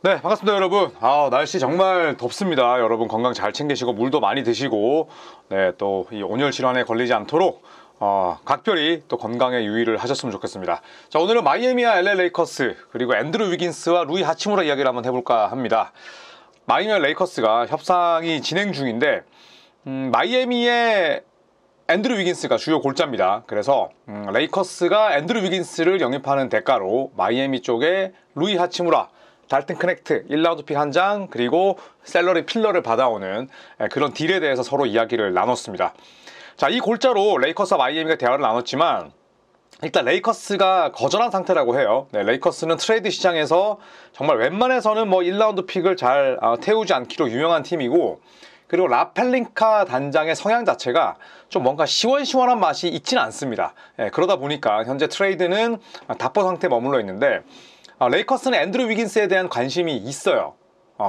네, 반갑습니다, 여러분. 날씨 정말 덥습니다. 여러분 건강 잘 챙기시고 물도 많이 드시고, 네, 또 이 온열 질환에 걸리지 않도록 각별히 또 건강에 유의를 하셨으면 좋겠습니다. 자, 오늘은 마이애미와 LA 레이커스 그리고 앤드루 위긴스와 루이 하치무라 이야기를 한번 해볼까 합니다. 마이애미와 레이커스가 협상이 진행 중인데, 마이애미의 앤드루 위긴스가 주요 골자입니다. 그래서 레이커스가 앤드루 위긴스를 영입하는 대가로 마이애미 쪽에 루이 하치무라, 달튼 커넥트 1라운드 픽 한 장, 그리고 셀러리 필러를 받아오는 그런 딜에 대해서 서로 이야기를 나눴습니다. 자, 이 골자로 레이커스와 마이애미가 대화를 나눴지만 일단 레이커스가 거절한 상태라고 해요. 네, 레이커스는 트레이드 시장에서 정말 웬만해서는 뭐 1라운드 픽을 잘 태우지 않기로 유명한 팀이고, 그리고 라펠링카 단장의 성향 자체가 좀 뭔가 시원시원한 맛이 있지는 않습니다. 그러다 보니까 현재 트레이드는 답보 상태에 머물러 있는데, 레이커스는 앤드루 위긴스에 대한 관심이 있어요.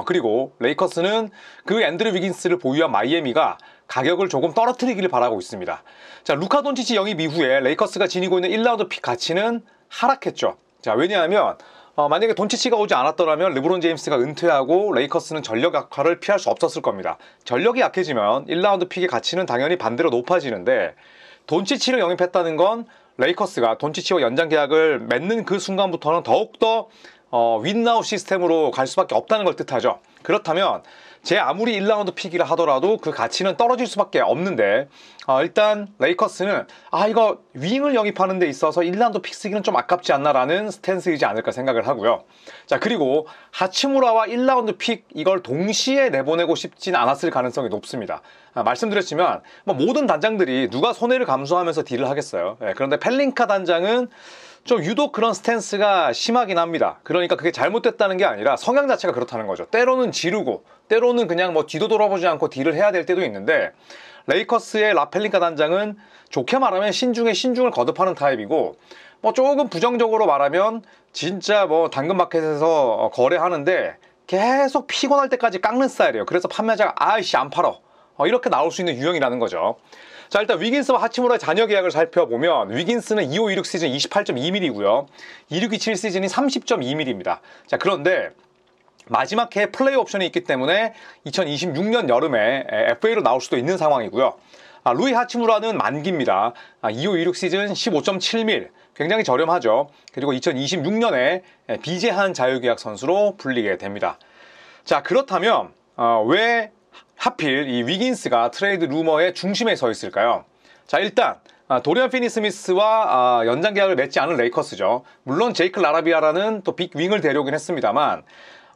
그리고 레이커스는 그 앤드루 위긴스를 보유한 마이애미가 가격을 조금 떨어뜨리기를 바라고 있습니다. 자, 루카 돈치치 영입 이후에 레이커스가 지니고 있는 1라운드 픽 가치는 하락했죠. 자, 왜냐하면 만약에 돈치치가 오지 않았더라면 르브론 제임스가 은퇴하고 레이커스는 전력 약화를 피할 수 없었을 겁니다. 전력이 약해지면 1라운드 픽의 가치는 당연히 반대로 높아지는데, 돈치치를 영입했다는 건 레이커스가 돈치치와 연장 계약을 맺는 그 순간부터는 더욱더 윈나우 시스템으로 갈 수밖에 없다는 걸 뜻하죠. 그렇다면 제 아무리 1라운드 픽이라 하더라도 그 가치는 떨어질 수밖에 없는데, 일단 레이커스는 이거 윙을 영입하는 데 있어서 1라운드 픽 쓰기는 좀 아깝지 않나라는 스탠스이지 않을까 생각을 하고요. 자, 그리고 하치무라와 1라운드 픽 이걸 동시에 내보내고 싶진 않았을 가능성이 높습니다. 말씀드렸지만 뭐 모든 단장들이 누가 손해를 감수하면서 딜을 하겠어요. 그런데 펠링카 단장은 좀 유독 그런 스탠스가 심하긴 합니다. 그러니까 그게 잘못됐다는 게 아니라 성향 자체가 그렇다는 거죠. 때로는 지르고 때로는 그냥 뭐 뒤도 돌아보지 않고 딜을 해야 될 때도 있는데, 레이커스의 라펠링카 단장은 좋게 말하면 신중에 신중을 거듭하는 타입이고, 뭐 조금 부정적으로 말하면 진짜 뭐 당근마켓에서 거래하는데 계속 피곤할 때까지 깎는 스타일이에요. 그래서 판매자가 아이씨 안 팔어, 이렇게 나올 수 있는 유형이라는 거죠. 자, 일단 위긴스와 하치무라의 잔여 계약을 살펴보면 위긴스는 2526 시즌 28.2mm고요 2627 시즌이 30.2mm입니다. 자, 그런데 마지막 해에 플레이 옵션이 있기 때문에 2026년 여름에 FA로 나올 수도 있는 상황이고요. 루이 하치무라는 만기입니다. 2526 시즌 15.7mm, 굉장히 저렴하죠. 그리고 2026년에 비제한 자유계약 선수로 불리게 됩니다. 자, 그렇다면 왜 하필 이 위긴스가 트레이드 루머의 중심에 서 있을까요? 자, 일단 도리안 피니 스미스와 연장 계약을 맺지 않은 레이커스죠. 물론 제이크 라라비아라는 또 빅 윙을 데려오긴 했습니다만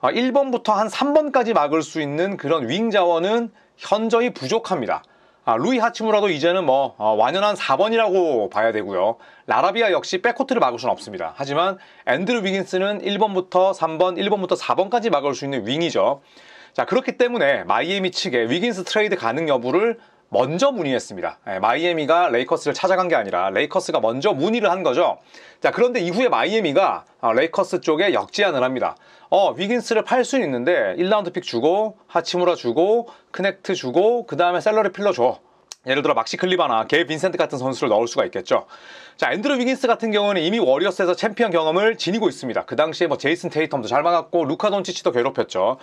1번부터 한 3번까지 막을 수 있는 그런 윙 자원은 현저히 부족합니다. 루이 하치무라도 이제는 뭐 완연한 4번이라고 봐야 되고요. 라라비아 역시 백코트를 막을 수는 없습니다. 하지만 앤드루 위긴스는 1번부터 3번, 1번부터 4번까지 막을 수 있는 윙이죠. 자, 그렇기 때문에 마이애미 측에 위긴스 트레이드 가능 여부를 먼저 문의했습니다. 마이애미가 레이커스를 찾아간 게 아니라 레이커스가 먼저 문의를 한 거죠. 자, 그런데 이후에 마이애미가 레이커스 쪽에 역제안을 합니다. 위긴스를 팔 수는 있는데 1라운드 픽 주고 하치무라 주고 커넥트 주고 그 다음에 셀러리 필러 줘. 예를 들어 막시 클리바나 게 빈센트 같은 선수를 넣을 수가 있겠죠. 자, 앤드루 위긴스 같은 경우는 이미 워리어스에서 챔피언 경험을 지니고 있습니다. 그 당시에 뭐 제이슨 테이텀도 잘 막았고 루카 돈치치도 괴롭혔죠.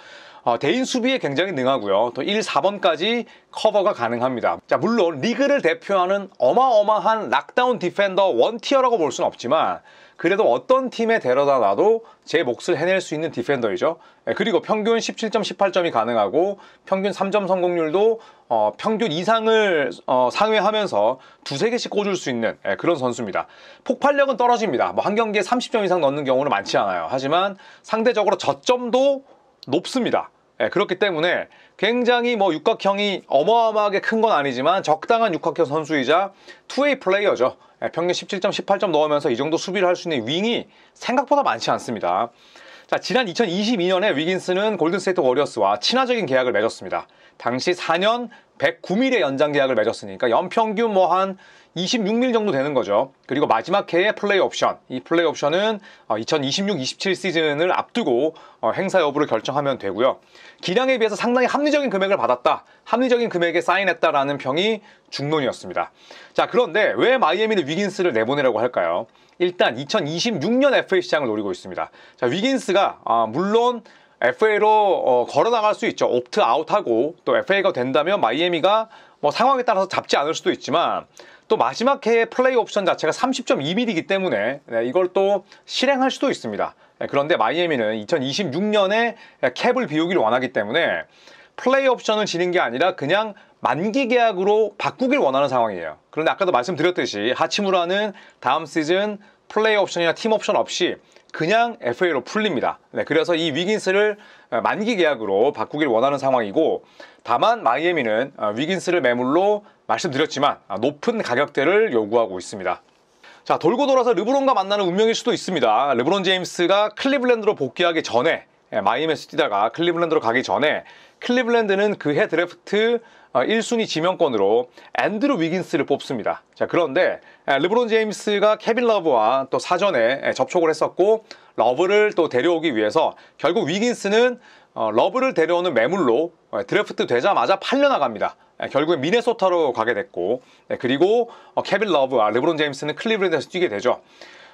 대인 수비에 굉장히 능하고요. 또 1, 4번까지 커버가 가능합니다. 자, 물론 리그를 대표하는 어마어마한 락다운 디펜더 원티어라고 볼 수는 없지만 그래도 어떤 팀에 데려다 놔도 제 몫을 해낼 수 있는 디펜더이죠. 그리고 평균 17점, 18점이 가능하고 평균 3점 성공률도 평균 이상을 상회하면서 두세 개씩 꽂을 수 있는 그런 선수입니다. 폭발력은 떨어집니다. 뭐 한 경기에 30점 이상 넣는 경우는 많지 않아요. 하지만 상대적으로 저점도 높습니다. 그렇기 때문에 굉장히 뭐 육각형이 어마어마하게 큰 건 아니지만 적당한 육각형 선수이자 투웨이 플레이어죠. 평균 17점, 18점 넣으면서 이 정도 수비를 할 수 있는 윙이 생각보다 많지 않습니다. 자, 지난 2022년에 위긴스는 골든스테이트 워리어스와 친화적인 계약을 맺었습니다. 당시 4년 109mm 연장 계약을 맺었으니까 연평균 뭐 한 26mm 정도 되는 거죠. 그리고 마지막 해에 플레이 옵션, 이 플레이 옵션은 2026-27 시즌을 앞두고 행사 여부를 결정하면 되고요. 기량에 비해서 상당히 합리적인 금액을 받았다, 합리적인 금액에 사인했다라는 평이 중론이었습니다. 자, 그런데 왜 마이애미는 위긴스를 내보내라고 할까요? 일단 2026년 FA 시장을 노리고 있습니다. 자, 위긴스가 물론 FA로 걸어 나갈 수 있죠. 옵트 아웃하고 또 FA가 된다면 마이애미가 뭐 상황에 따라서 잡지 않을 수도 있지만 또 마지막 해의 플레이 옵션 자체가 30.2mm이기 때문에 이걸 또 실행할 수도 있습니다. 그런데 마이애미는 2026년에 캡을 비우기를 원하기 때문에 플레이 옵션을 지는 게 아니라 그냥 만기 계약으로 바꾸길 원하는 상황이에요. 그런데 아까도 말씀드렸듯이 하치무라는 다음 시즌 플레이 옵션이나 팀 옵션 없이 그냥 FA로 풀립니다. 그래서 이 위긴스를 만기 계약으로 바꾸길 원하는 상황이고, 다만 마이애미는 위긴스를 매물로 말씀드렸지만 높은 가격대를 요구하고 있습니다. 자, 돌고 돌아서 르브론과 만나는 운명일 수도 있습니다. 르브론 제임스가 클리블랜드로 복귀하기 전에, 마이애미에서 뛰다가 클리블랜드로 가기 전에 클리블랜드는 그해 드래프트 1순위 지명권으로 앤드루 위긴스를 뽑습니다. 자, 그런데 르브론 제임스가 케빈 러브와 또 사전에 접촉을 했었고, 러브를 또 데려오기 위해서 결국 위긴스는 러브를 데려오는 매물로 드래프트 되자마자 팔려나갑니다. 결국엔 미네소타로 가게 됐고, 그리고 케빈 러브와 르브론 제임스는 클리블랜드에서 뛰게 되죠.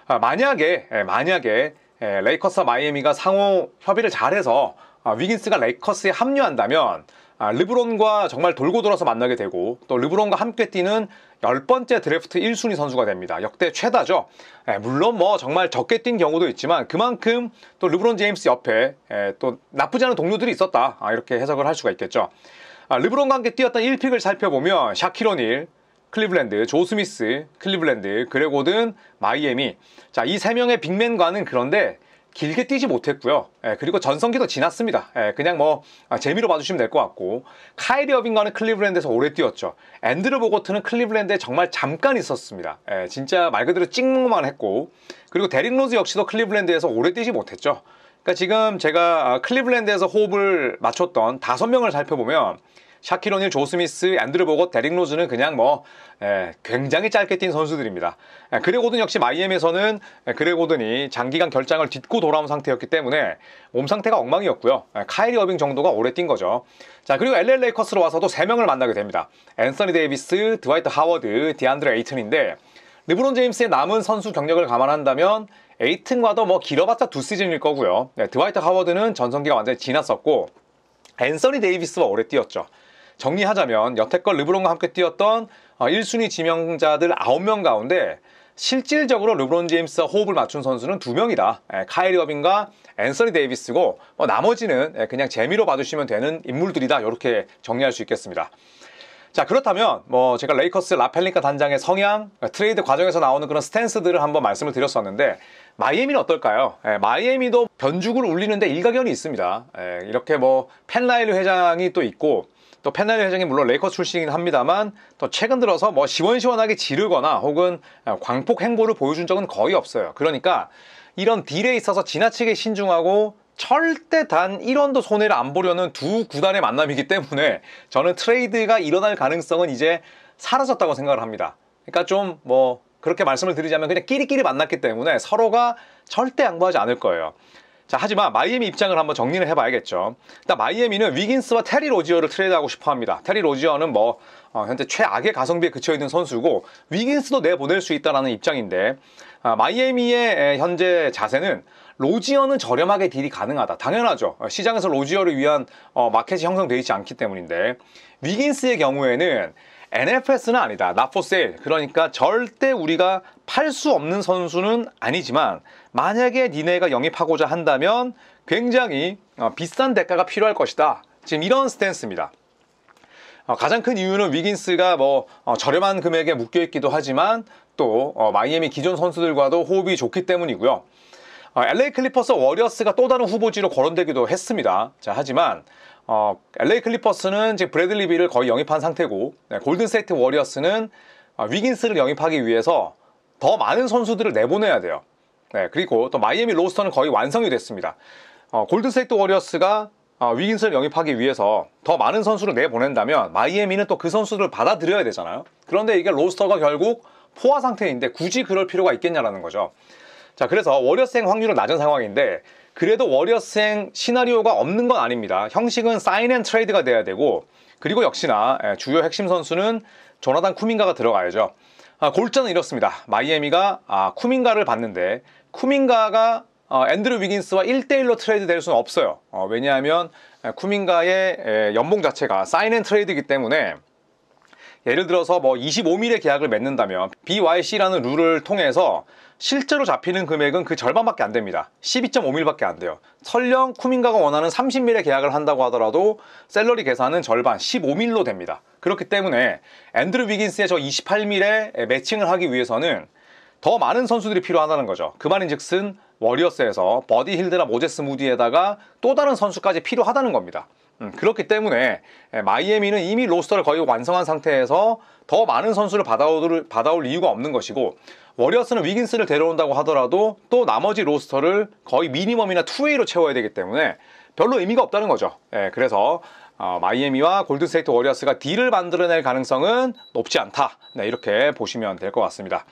만약에 레이커스와 마이애미가 상호 협의를 잘해서 위긴스가 레이커스에 합류한다면 르브론과 정말 돌고 돌아서 만나게 되고, 또 르브론과 함께 뛰는 10번째 드래프트 1순위 선수가 됩니다. 역대 최다죠. 물론 뭐 정말 적게 뛴 경우도 있지만 그만큼 또 르브론 제임스 옆에 또 나쁘지 않은 동료들이 있었다, 이렇게 해석을 할 수가 있겠죠. 르브론과 함께 뛰었던 1픽을 살펴보면 샤킬 오닐, 클리블랜드, 조 스미스, 클리블랜드, 그레고 오든, 마이애미. 자, 이 3명의 빅맨과는 그런데 길게 뛰지 못했고요. 그리고 전성기도 지났습니다. 그냥 뭐 재미로 봐주시면 될 것 같고, 카이리 어빙과는 클리블랜드에서 오래 뛰었죠. 앤드루 보고트는 클리블랜드에 정말 잠깐 있었습니다. 진짜 말 그대로 찍먹만 했고, 그리고 데릭 로즈 역시도 클리블랜드에서 오래 뛰지 못했죠. 그러니까 지금 제가 클리블랜드에서 호흡을 맞췄던 5명을 살펴보면 샤킬 오닐, 조 스미스, 앤드루 보고, 데릭 로즈는 그냥 뭐 굉장히 짧게 뛴 선수들입니다. 그레고 오든 역시 마이애미에서는 그레고 오든이 장기간 결장을 딛고 돌아온 상태였기 때문에 몸 상태가 엉망이었고요. 카이리 어빙 정도가 오래 뛴 거죠. 자, 그리고 LA 레이커스로 와서도 3명을 만나게 됩니다. 앤서니 데이비스, 드와이트 하워드, 디안드레 에이튼인데, 르브론 제임스의 남은 선수 경력을 감안한다면 에이튼과도 뭐 길어봤자 2시즌일 거고요. 드와이트 하워드는 전성기가 완전히 지났었고, 앤서니 데이비스와 오래 뛰었죠. 정리하자면 여태껏 르브론과 함께 뛰었던 1순위 지명자들 9명 가운데 실질적으로 르브론 제임스와 호흡을 맞춘 선수는 2명이다. 카이리 어빙과 앤서니 데이비스고, 나머지는 그냥 재미로 봐주시면 되는 인물들이다. 이렇게 정리할 수 있겠습니다. 자, 그렇다면 뭐 제가 레이커스 라펠링카 단장의 성향, 트레이드 과정에서 나오는 그런 스탠스들을 한번 말씀을 드렸었는데, 마이애미는 어떨까요? 마이애미도 변죽을 울리는데 일가견이 있습니다. 이렇게 뭐 펜라일리 회장이 또 있고, 또 펜라일리 회장이 물론 레이커스 출신이긴 합니다만, 또 최근 들어서 뭐 시원시원하게 지르거나 혹은 광폭 행보를 보여준 적은 거의 없어요. 그러니까 이런 딜에 있어서 지나치게 신중하고 절대 단 1원도 손해를 안 보려는 두 구단의 만남이기 때문에 저는 트레이드가 일어날 가능성은 이제 사라졌다고 생각을 합니다. 그러니까 좀 뭐 그렇게 말씀을 드리자면 그냥 끼리끼리 만났기 때문에 서로가 절대 양보하지 않을 거예요. 자, 하지만 마이애미 입장을 한번 정리를 해봐야겠죠. 일단 마이애미는 위긴스와 테리 로지어를 트레이드하고 싶어합니다. 테리 로지어는 뭐 현재 최악의 가성비에 그쳐있는 선수고, 위긴스도 내보낼 수 있다는 입장인데, 마이애미의 현재 자세는 로지어는 저렴하게 딜이 가능하다. 당연하죠. 시장에서 로지어를 위한 마켓이 형성되어 있지 않기 때문인데, 위긴스의 경우에는 NFS는 아니다. Not for sale. 그러니까 절대 우리가 팔 수 없는 선수는 아니지만, 만약에 니네가 영입하고자 한다면 굉장히 비싼 대가가 필요할 것이다. 지금 이런 스탠스입니다. 가장 큰 이유는 위긴스가 뭐 저렴한 금액에 묶여있기도 하지만 또 마이애미 기존 선수들과도 호흡이 좋기 때문이고요. LA 클리퍼스 워리어스가 또 다른 후보지로 거론되기도 했습니다. 자, 하지만 LA 클리퍼스는 지금 브래들리 빌을 거의 영입한 상태고, 골든스테이트 워리어스는 위긴스를 영입하기 위해서 더 많은 선수들을 내보내야 돼요. 그리고 또 마이애미 로스터는 거의 완성이 됐습니다. 골든스테이트 워리어스가 위긴스를 영입하기 위해서 더 많은 선수를 내보낸다면 마이애미는 또 그 선수들을 받아들여야 되잖아요. 그런데 이게 로스터가 결국 포화 상태인데 굳이 그럴 필요가 있겠냐라는 거죠. 자, 그래서 워리어스행 확률은 낮은 상황인데, 그래도 워리어스행 시나리오가 없는 건 아닙니다. 형식은 사인 앤 트레이드가 돼야 되고, 그리고 역시나 주요 핵심 선수는 조나단 쿠민가가 들어가야죠. 골자는 이렇습니다. 마이애미가 쿠민가를 받는데, 쿠민가가 앤드류 위긴스와 1대1로 트레이드 될 수는 없어요. 왜냐하면 쿠민가의 연봉 자체가 사인 앤 트레이드이기 때문에 예를 들어서 뭐 25밀의 계약을 맺는다면 BYC라는 룰을 통해서 실제로 잡히는 금액은 그 절반밖에 안 됩니다. 12.5밀밖에 안 돼요. 설령 쿠민가가 원하는 30밀의 계약을 한다고 하더라도 셀러리 계산은 절반 15밀로 됩니다. 그렇기 때문에 앤드류 위긴스의 저 28밀에 매칭을 하기 위해서는 더 많은 선수들이 필요하다는 거죠. 그 말인즉슨 워리어스에서 버디 힐드나 모제스 무디에다가 또 다른 선수까지 필요하다는 겁니다. 그렇기 때문에 마이애미는 이미 로스터를 거의 완성한 상태에서 더 많은 선수를 받아올 이유가 없는 것이고, 워리어스는 위긴스를 데려온다고 하더라도 또 나머지 로스터를 거의 미니멈이나 투웨이로 채워야 되기 때문에 별로 의미가 없다는 거죠. 그래서 마이애미와 골든스테이트 워리어스가 딜을 만들어낼 가능성은 높지 않다, 이렇게 보시면 될 것 같습니다.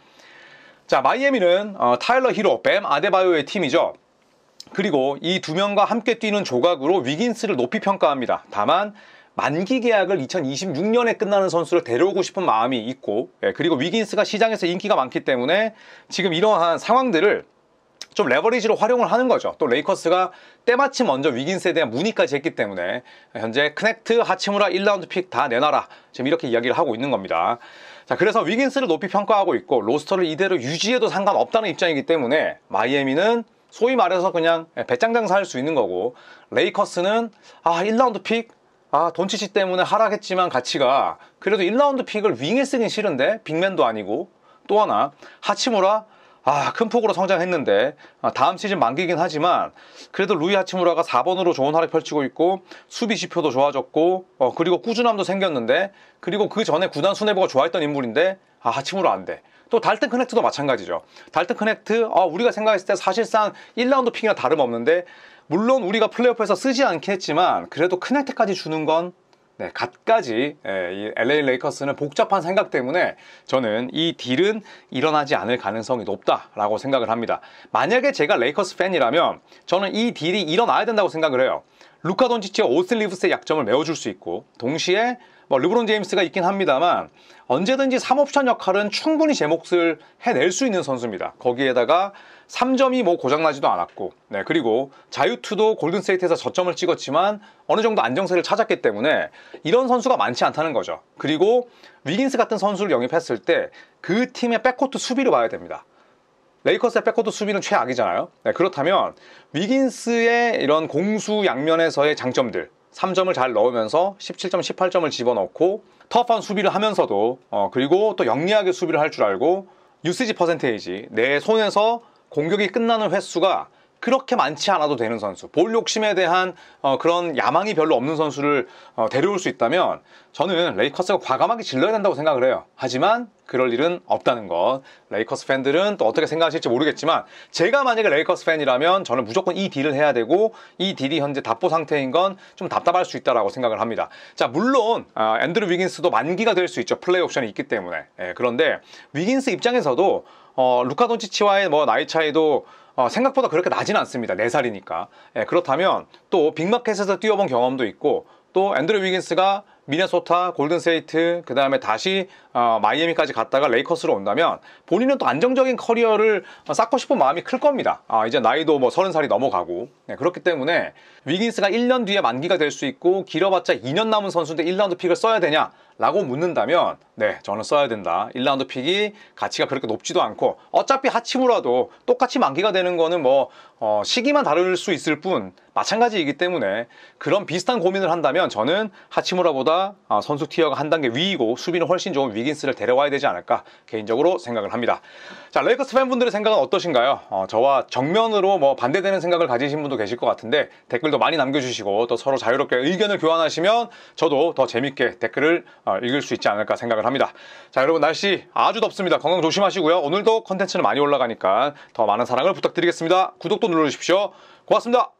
자, 마이애미는 타일러 히로, 뱀 아데바요의 팀이죠. 그리고 이 두 명과 함께 뛰는 조각으로 위긴스를 높이 평가합니다. 다만 만기 계약을 2026년에 끝나는 선수를 데려오고 싶은 마음이 있고, 그리고 위긴스가 시장에서 인기가 많기 때문에 지금 이러한 상황들을 좀 레버리지로 활용을 하는 거죠. 또 레이커스가 때마침 먼저 위긴스에 대한 문의까지 했기 때문에 현재 크넥트, 하치무라 1라운드 픽 다 내놔라, 지금 이렇게 이야기를 하고 있는 겁니다. 자, 그래서 위긴스를 높이 평가하고 있고 로스터를 이대로 유지해도 상관없다는 입장이기 때문에 마이애미는 소위 말해서 그냥 배짱 장사할 수 있는 거고, 레이커스는 1라운드 픽, 돈치치 때문에 하락했지만 가치가 그래도 1라운드 픽을 윙에 쓰긴 싫은데 빅맨도 아니고, 또 하나 하치무라 큰 폭으로 성장했는데 다음 시즌 만기긴 하지만 그래도 루이 하치무라가 4번으로 좋은 활약 펼치고 있고 수비 지표도 좋아졌고 그리고 꾸준함도 생겼는데, 그리고 그 전에 구단 수뇌부가 좋아했던 인물인데 하치무라 안 돼. 또 달튼 크넥트도 마찬가지죠. 달튼 크넥트 우리가 생각했을 때 사실상 1라운드 픽이나 다름없는데, 물론 우리가 플레이오프에서 쓰지 않긴 했지만 그래도 크넥트까지 주는 건 갖가지 이 LA 레이커스는 복잡한 생각 때문에 저는 이 딜은 일어나지 않을 가능성이 높다라고 생각을 합니다. 만약에 제가 레이커스 팬이라면 저는 이 딜이 일어나야 된다고 생각을 해요. 루카 돈치치와 오스틴 리브스의 약점을 메워줄 수 있고, 동시에 르브론 제임스가 있긴 합니다만 언제든지 3옵션 역할은 충분히 제 몫을 해낼 수 있는 선수입니다. 거기에다가 3점이 고장나지도 않았고, 그리고 자유투도 골든스테이트에서 저점을 찍었지만 어느 정도 안정세를 찾았기 때문에 이런 선수가 많지 않다는 거죠. 그리고 위긴스 같은 선수를 영입했을 때 그 팀의 백코트 수비를 봐야 됩니다. 레이커스의 백코트 수비는 최악이잖아요. 그렇다면 위긴스의 이런 공수 양면에서의 장점들, 3점을 잘 넣으면서 17점, 18점을 집어넣고 터프한 수비를 하면서도 그리고 또 영리하게 수비를 할 줄 알고, 유시지 퍼센테이지, 내 손에서 공격이 끝나는 횟수가 그렇게 많지 않아도 되는 선수, 볼 욕심에 대한 그런 야망이 별로 없는 선수를 데려올 수 있다면 저는 레이커스가 과감하게 질러야 된다고 생각을 해요. 하지만 그럴 일은 없다는 것, 레이커스 팬들은 또 어떻게 생각하실지 모르겠지만 제가 만약에 레이커스 팬이라면 저는 무조건 이 딜을 해야 되고, 이 딜이 현재 답보 상태인 건 좀 답답할 수 있다고 생각을 합니다. 자, 물론 앤드류 위긴스도 만기가 될 수 있죠. 플레이 옵션이 있기 때문에. 그런데 위긴스 입장에서도 루카 돈치치와의 나이 차이도 생각보다 그렇게 나진 않습니다. 4살이니까. 그렇다면 또 빅마켓에서 뛰어본 경험도 있고, 또 앤드류 위긴스가 미네소타, 골든스테이트, 그 다음에 다시 마이애미까지 갔다가 레이커스로 온다면 본인은 또 안정적인 커리어를 쌓고 싶은 마음이 클 겁니다. 이제 나이도 30살이 넘어가고. 그렇기 때문에 위긴스가 1년 뒤에 만기가 될 수 있고 길어봤자 2년 남은 선수인데 1라운드 픽을 써야 되냐? 라고 묻는다면 저는 써야 된다. 1라운드 픽이 가치가 그렇게 높지도 않고, 어차피 하치무라도 똑같이 만기가 되는 거는 시기만 다를 수 있을 뿐 마찬가지이기 때문에 그런 비슷한 고민을 한다면 저는 하치무라보다 선수 티어가 한 단계 위이고 수비는 훨씬 좋은 위긴스를 데려와야 되지 않을까 개인적으로 생각을 합니다. 자, 레이커스 팬분들의 생각은 어떠신가요? 저와 정면으로 반대되는 생각을 가지신 분도 계실 것 같은데 댓글도 많이 남겨주시고 또 서로 자유롭게 의견을 교환하시면 저도 더 재밌게 댓글을 읽을 수 있지 않을까 생각을 합니다. 자, 여러분 날씨 아주 덥습니다. 건강 조심하시고요. 오늘도 컨텐츠는 많이 올라가니까 더 많은 사랑을 부탁드리겠습니다. 구독도 눌러주십시오. 고맙습니다.